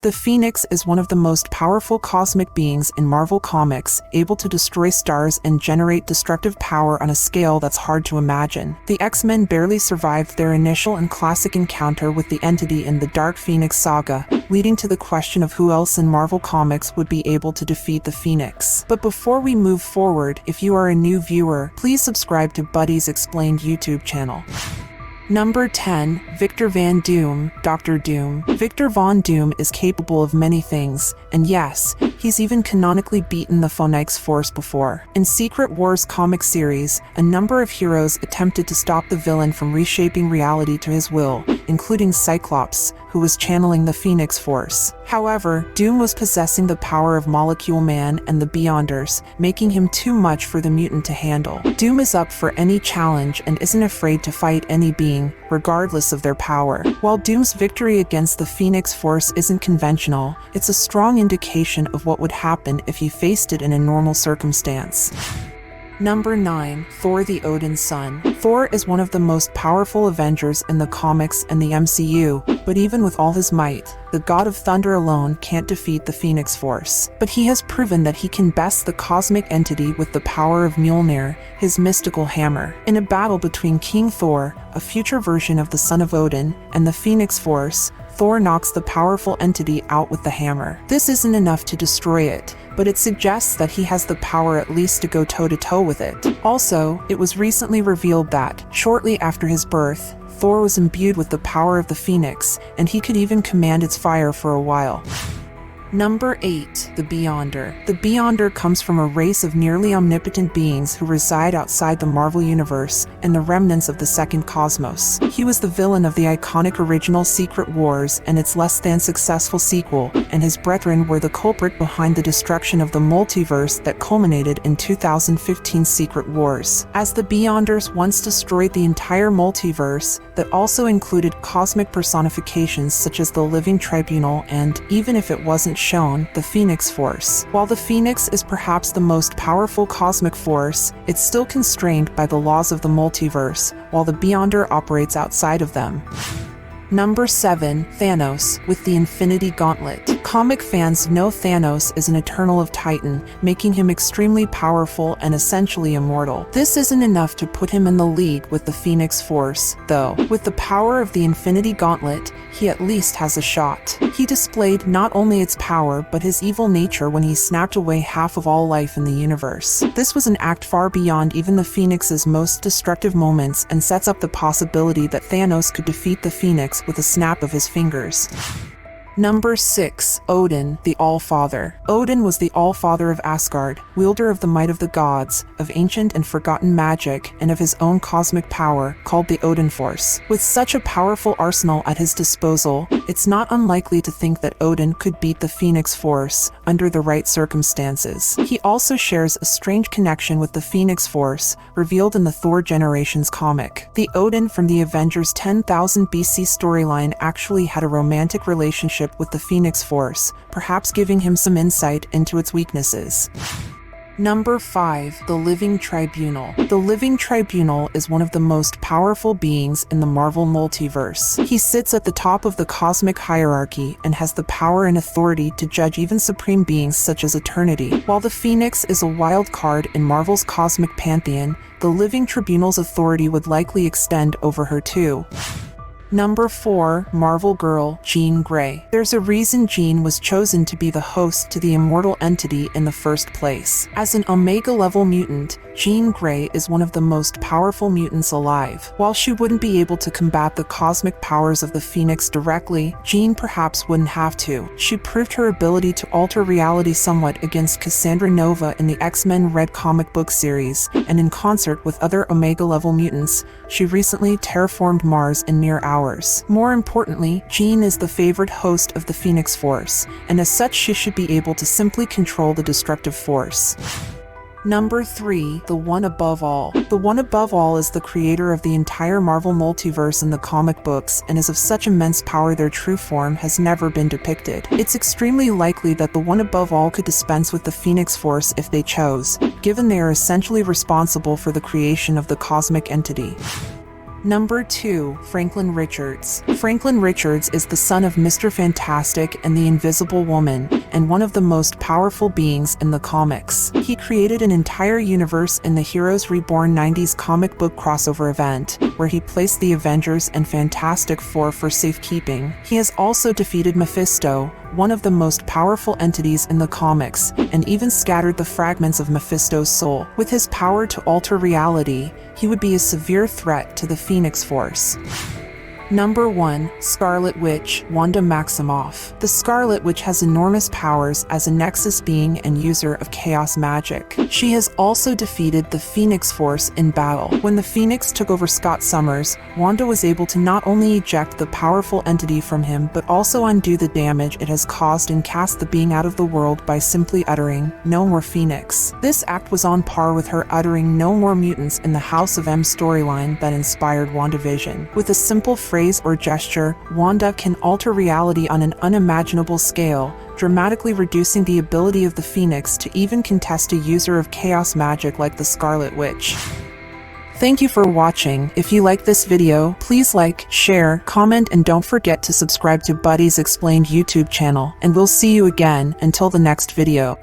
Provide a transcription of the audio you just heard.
The Phoenix is one of the most powerful cosmic beings in Marvel Comics, able to destroy stars and generate destructive power on a scale that's hard to imagine. The X-Men barely survived their initial and classic encounter with the entity in the Dark Phoenix Saga, leading to the question of who else in Marvel Comics would be able to defeat the Phoenix. But before we move forward, if you are a new viewer, please subscribe to Buddy's Explained YouTube channel. Number 10. Victor Von Doom, Dr. Doom. Victor Von Doom is capable of many things, and yes, he's even canonically beaten the Phoenix Force before. In Secret Wars comic series, a number of heroes attempted to stop the villain from reshaping reality to his will, including Cyclops, who was channeling the Phoenix Force. However, Doom was possessing the power of Molecule Man and the Beyonders, making him too much for the mutant to handle. Doom is up for any challenge and isn't afraid to fight any being, regardless of their power. While Doom's victory against the Phoenix Force isn't conventional, it's a strong indication of what would happen if he faced it in a normal circumstance. Number 9. Thor the Odin's son. Thor is one of the most powerful Avengers in the comics and the MCU, but even with all his might, the God of Thunder alone can't defeat the Phoenix Force. But he has proven that he can best the cosmic entity with the power of Mjolnir, his mystical hammer. In a battle between King Thor, a future version of the son of Odin, and the Phoenix Force, Thor knocks the powerful entity out with the hammer. This isn't enough to destroy it, but it suggests that he has the power at least to go toe-to-toe with it. Also, it was recently revealed that, shortly after his birth, Thor was imbued with the power of the Phoenix, and he could even command its fire for a while. Number 8. The Beyonder. The Beyonder comes from a race of nearly omnipotent beings who reside outside the Marvel Universe and the remnants of the Second Cosmos. He was the villain of the iconic original Secret Wars and its less-than-successful sequel, and his brethren were the culprit behind the destruction of the multiverse that culminated in 2015's Secret Wars. As the Beyonders once destroyed the entire multiverse, that also included cosmic personifications such as the Living Tribunal and, even if it wasn't shown, the Phoenix Force. While the Phoenix is perhaps the most powerful cosmic force, it's still constrained by the laws of the multiverse, while the Beyonder operates outside of them. Number 7. Thanos, with the Infinity Gauntlet. Comic fans know Thanos is an Eternal of Titan, making him extremely powerful and essentially immortal. This isn't enough to put him in the league with the Phoenix Force, though. With the power of the Infinity Gauntlet, he at least has a shot. He displayed not only its power, but his evil nature when he snapped away half of all life in the universe. This was an act far beyond even the Phoenix's most destructive moments and sets up the possibility that Thanos could defeat the Phoenix with a snap of his fingers. Number 6. Odin, the All-Father. Odin was the All-Father of Asgard, wielder of the might of the gods, of ancient and forgotten magic, and of his own cosmic power, called the Odin Force. With such a powerful arsenal at his disposal, it's not unlikely to think that Odin could beat the Phoenix Force under the right circumstances. He also shares a strange connection with the Phoenix Force, revealed in the Thor Generations comic. The Odin from the Avengers 10,000 BC storyline actually had a romantic relationship with the Phoenix Force, perhaps giving him some insight into its weaknesses. Number 5. The Living Tribunal. The Living Tribunal is one of the most powerful beings in the Marvel multiverse. He sits at the top of the cosmic hierarchy and has the power and authority to judge even supreme beings such as Eternity. While the Phoenix is a wild card in Marvel's cosmic pantheon, the Living Tribunal's authority would likely extend over her too. Number 4. Marvel Girl, Jean Grey. There's a reason Jean was chosen to be the host to the immortal entity in the first place. As an Omega-level mutant, Jean Grey is one of the most powerful mutants alive. While she wouldn't be able to combat the cosmic powers of the Phoenix directly, Jean perhaps wouldn't have to. She proved her ability to alter reality somewhat against Cassandra Nova in the X-Men Red comic book series, and in concert with other Omega-level mutants, she recently terraformed Mars in mere hours. More importantly, Jean is the favored host of the Phoenix Force, and as such she should be able to simply control the destructive force. Number 3. The One Above All. The One Above All is the creator of the entire Marvel multiverse in the comic books and is of such immense power their true form has never been depicted. It's extremely likely that the One Above All could dispense with the Phoenix Force if they chose, given they are essentially responsible for the creation of the cosmic entity. Number 2. Franklin Richards. Franklin Richards is the son of Mr. Fantastic and the Invisible Woman, and one of the most powerful beings in the comics. He created an entire universe in the Heroes Reborn 90s comic book crossover event, where he placed the Avengers and Fantastic Four for safekeeping. He has also defeated Mephisto, one of the most powerful entities in the comics, and even scattered the fragments of Mephisto's soul. With his power to alter reality, he would be a severe threat to the Phoenix Force. Number 1. Scarlet Witch, Wanda Maximoff. The Scarlet Witch has enormous powers as a Nexus being and user of chaos magic. She has also defeated the Phoenix Force in battle. When the Phoenix took over Scott Summers, Wanda was able to not only eject the powerful entity from him, but also undo the damage it has caused and cast the being out of the world by simply uttering, "No more Phoenix." This act was on par with her uttering "No more mutants" in the House of M storyline that inspired WandaVision. With a simple phrase or gesture, Wanda can alter reality on an unimaginable scale, dramatically reducing the ability of the Phoenix to even contest a user of chaos magic like the Scarlet Witch. Thank you for watching. If you like this video, please like, share, comment, and don't forget to subscribe to Buddy's Explained YouTube channel. And we'll see you again until the next video.